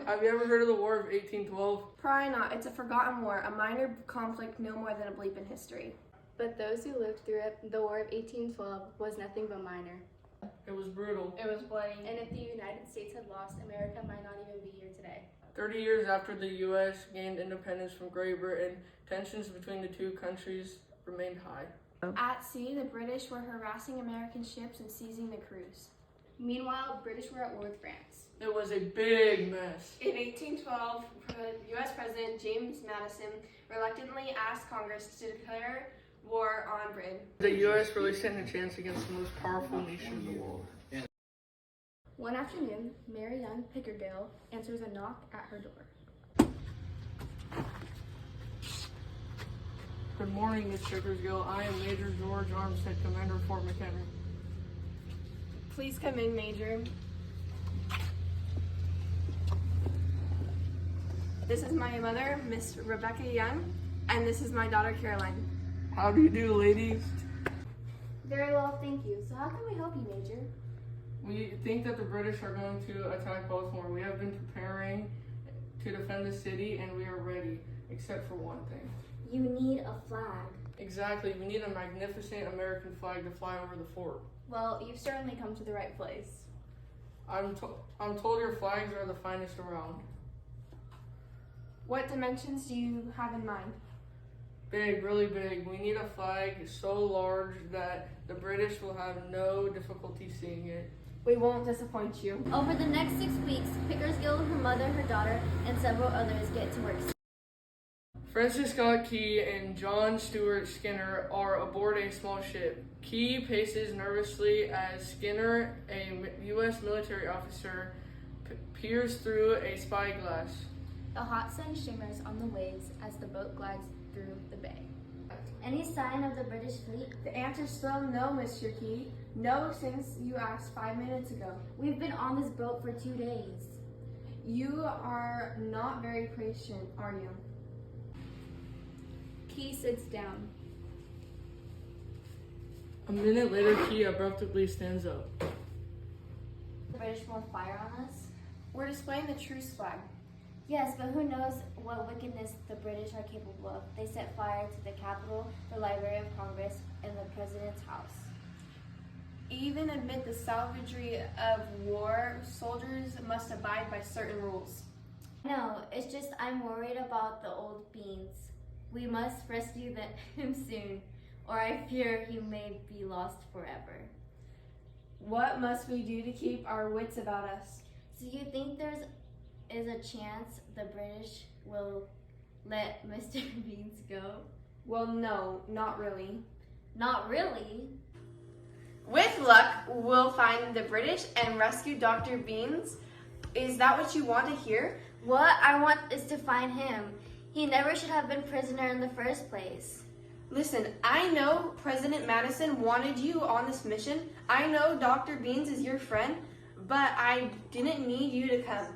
Have you ever heard of the War of 1812? Probably not. It's a forgotten war, a minor conflict no more than a bleep in history. But those who lived through it, the War of 1812 was nothing but minor. It was brutal. It was bloody. And if the United States had lost, America might not even be here today. 30 years after the U.S. gained independence from Great Britain, tensions between the two countries remained high. At sea, the British were harassing American ships and seizing the crews. Meanwhile, British were at war with France. It was a big mess. In 1812, U.S. President James Madison reluctantly asked Congress to declare war on Britain. The U.S. really stood a chance against the most powerful nation in the world. One afternoon, Mary Young Pickergill answers a knock at her door. Good morning, Miss Pickersgill. I am Major George Armstead, Commander of Fort McHenry. Please come in, Major. This is my mother, Miss Rebecca Young, and this is my daughter, Caroline. How do you do, ladies? Very well, thank you. So how can we help you, Major? We think that the British are going to attack Baltimore. We have been preparing to defend the city, and we are ready, except for one thing. You need a flag. Exactly. We need a magnificent American flag to fly over the fort. Well, you've certainly come to the right place. I'm told your flags are the finest around. What dimensions do you have in mind? Big, really big. We need a flag so large that the British will have no difficulty seeing it. We won't disappoint you. Over the next 6 weeks, Pickersgill, her mother, her daughter, and several others get to work. Francis Scott Key and John Stuart Skinner are aboard a small ship. Key paces nervously as Skinner, a U.S. military officer, peers through a spyglass. The hot sun shimmers on the waves as the boat glides through the bay. Any sign of the British fleet? The answer's still no, Mr. Key. No, since you asked 5 minutes ago. We've been on this boat for 2 days. You are not very patient, are you? Key sits down. A minute later, Key abruptly stands up. The British won't fire on us? We're displaying the truce flag. Yes, but who knows what wickedness the British are capable of. They set fire to the Capitol, the Library of Congress, and the President's house. Even amid the savagery of war, soldiers must abide by certain rules. No, it's just I'm worried about the old beans. We must rescue him soon, or I fear he may be lost forever. What must we do to keep our wits about us? So you think there is a chance the British will let Mr. Beans go? Well, no, not really. Not really. With luck, we'll find the British and rescue Dr. Beans. Is that what you want to hear? What I want is to find him. He never should have been prisoner in the first place. Listen, I know President Madison wanted you on this mission. I know Dr. Beans is your friend, but I didn't need you to come.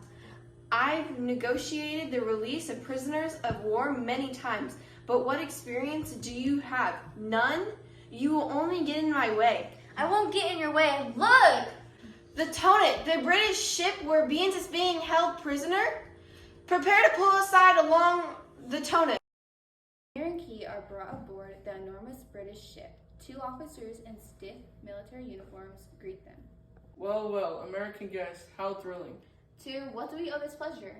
I've negotiated the release of prisoners of war many times, but what experience do you have? None? You will only get in my way. I won't get in your way. Look! The Tonnant, the British ship where Beans is being held prisoner. Prepare to pull aside along the Tonnant. Skinner and Key are brought aboard the enormous British ship. 2 officers in stiff military uniforms greet them. Well, well, American guests, how thrilling. 2, what do we owe this pleasure?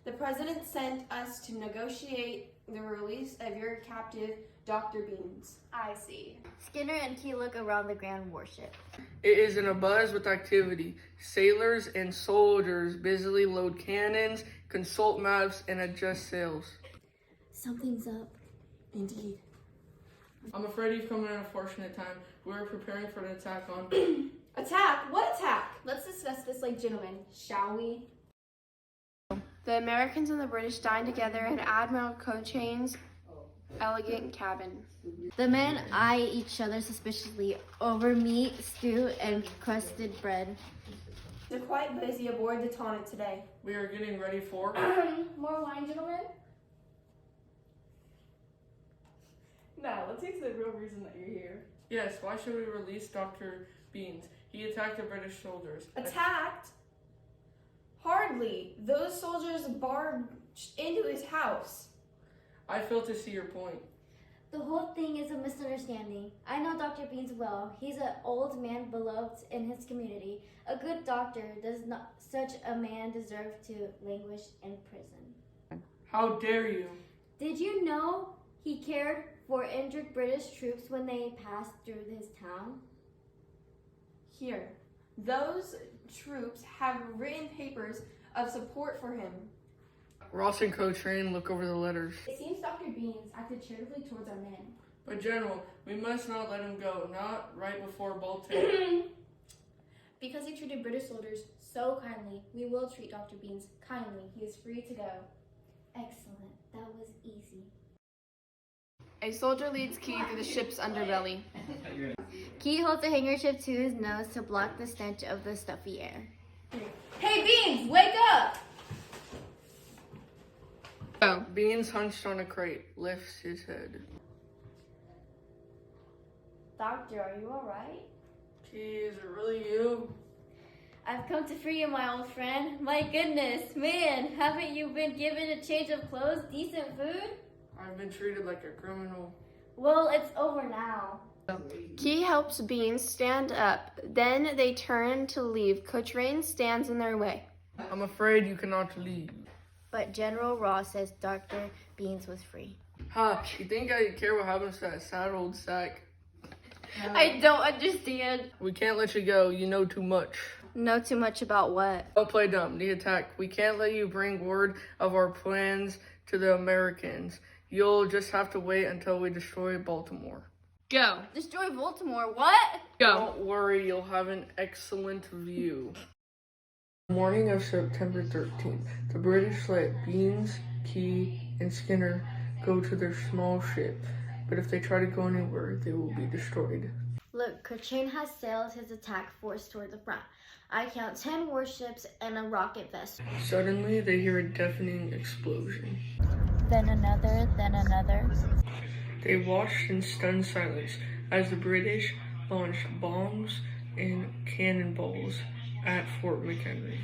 The President sent us to negotiate the release of your captive, Dr. Beans. I see. Skinner and Key look around the grand warship. It is in a buzz with activity. Sailors and soldiers busily load cannons, consult maps, and adjust sails. Something's up. Indeed. I'm afraid you've come at an unfortunate time. We are preparing for an attack on... Attack? What attack? Let's discuss this like gentlemen, shall we? The Americans and the British dined together in Admiral Cochane's elegant cabin. The men eye each other suspiciously over meat, stew, and crusted bread. They're quite busy aboard the Tonnant today. We are getting ready for... More wine, gentlemen? Now, let's get to the real reason that you're here. Yes, why should we release Dr. Beans? He attacked the British soldiers. Attacked? Hardly. Those soldiers barged into his house. I fail to see your point. The whole thing is a misunderstanding. I know Dr. Beans well. He's an old man beloved in his community. A good doctor does not such a man deserve to languish in prison. How dare you? Did you know he cared for injured British troops when they passed through his town? Here. Those troops have written papers of support for him. Ross and Cochrane look over the letters. It seems Dr. Beans acted charitably towards our men. But General, we must not let him go, not right before Baltic. Because he treated British soldiers so kindly, we will treat Dr. Beans kindly. He is free to go. Excellent. That was easy. A soldier leads Key through the ship's underbelly. Key holds a handkerchief to his nose to block the stench of the stuffy air. Hey, Beans, wake up! Go. Beans hunched on a crate, lifts his head. Doctor, are you alright? Key, is it really you? I've come to free you, my old friend. My goodness, man, haven't you been given a change of clothes, decent food? I've been treated like a criminal. Well, it's over now. Key helps Beans stand up. Then they turn to leave. Cochrane stands in their way. I'm afraid you cannot leave. But General Ross says Dr. Beans was free. Ha, you think I care what happens to that sad old sack? I don't understand. We can't let you go, you know too much. Know too much about what? Don't play dumb, the attack. We can't let you bring word of our plans to the Americans. You'll just have to wait until we destroy Baltimore. Go. Destroy Baltimore. What? Go. Don't worry, you'll have an excellent view. Morning of September 13th, the British let Beans, Key, and Skinner go to their small ship, but if they try to go anywhere, they will be destroyed. Look, Cochrane has sailed his attack force toward the front. I count 10 warships and a rocket vessel. Suddenly, they hear a deafening explosion. Then another, then another. They watched in stunned silence as the British launched bombs and cannonballs at Fort McHenry.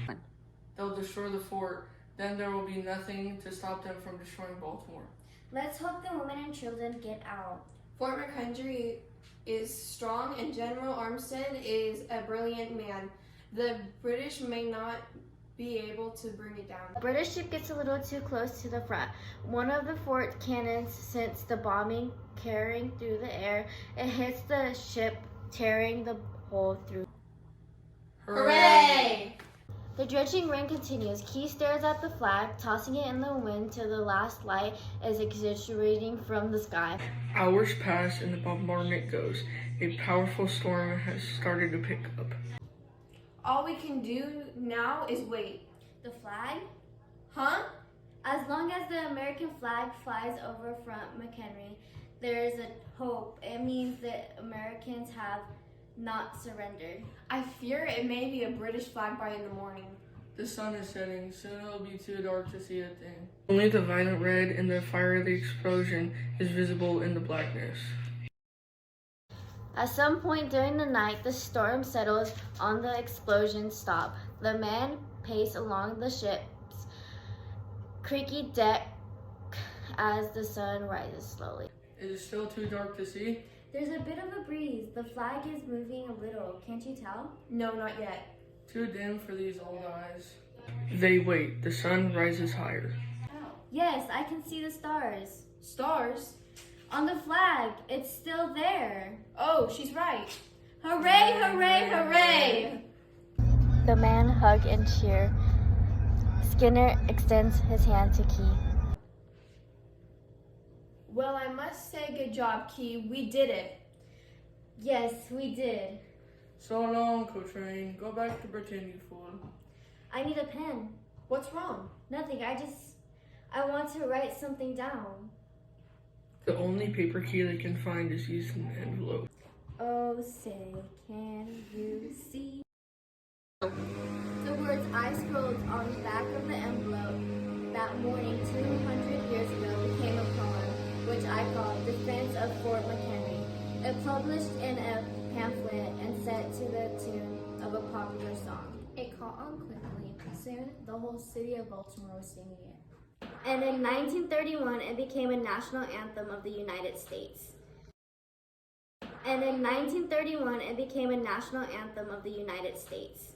They'll destroy the fort, then there will be nothing to stop them from destroying Baltimore. Let's hope the women and children get out. Fort McHenry is strong and General Armstead is a brilliant man. The British may not be able to bring it down. The British ship gets a little too close to the front. One of the fort cannons sends the bombing carrying through the air. It hits the ship, tearing the hole through. Hooray! The drenching rain continues. Key stares at the flag, tossing it in the wind till the last light is exaggerating from the sky. Hours pass and the bombardment goes. A powerful storm has started to pick up. All we can do now is wait. The flag? Huh? As long as the American flag flies over Fort McHenry, there is a hope. It means that Americans have not surrendered. I fear it may be a British flag by in the morning. The sun is setting. Soon it'll be too dark to see a thing. Only the violent red and the fire of the explosion is visible in the blackness. At some point during the night, the storm settles on the explosion stop. The men pace along the ship's creaky deck as the sun rises slowly. Is it still too dark to see? There's a bit of a breeze. The flag is moving a little. Can't you tell? No, not yet. Too dim for these old eyes. They wait. The sun rises higher. Yes, I can see the stars. Stars? On the flag, it's still there. Oh, she's right. Hooray, hooray, hooray! The men hug and cheer. Skinner extends his hand to Key. Well, I must say good job, Key. We did it. Yes, we did. So long, Cochrane. Go back to Britain, you fool. I need a pen. What's wrong? Nothing, I want to write something down. The only paper key they can find is used in the envelope. Oh, say, can you see? The words I scrolled on the back of the envelope that morning 200 years ago became a poem, which I called Defense of Fort McHenry. It published in a pamphlet and set to the tune of a popular song. It caught on quickly, soon the whole city of Baltimore was singing it. And in 1931, it became a national anthem of the United States. And in 1931, it became a national anthem of the United States.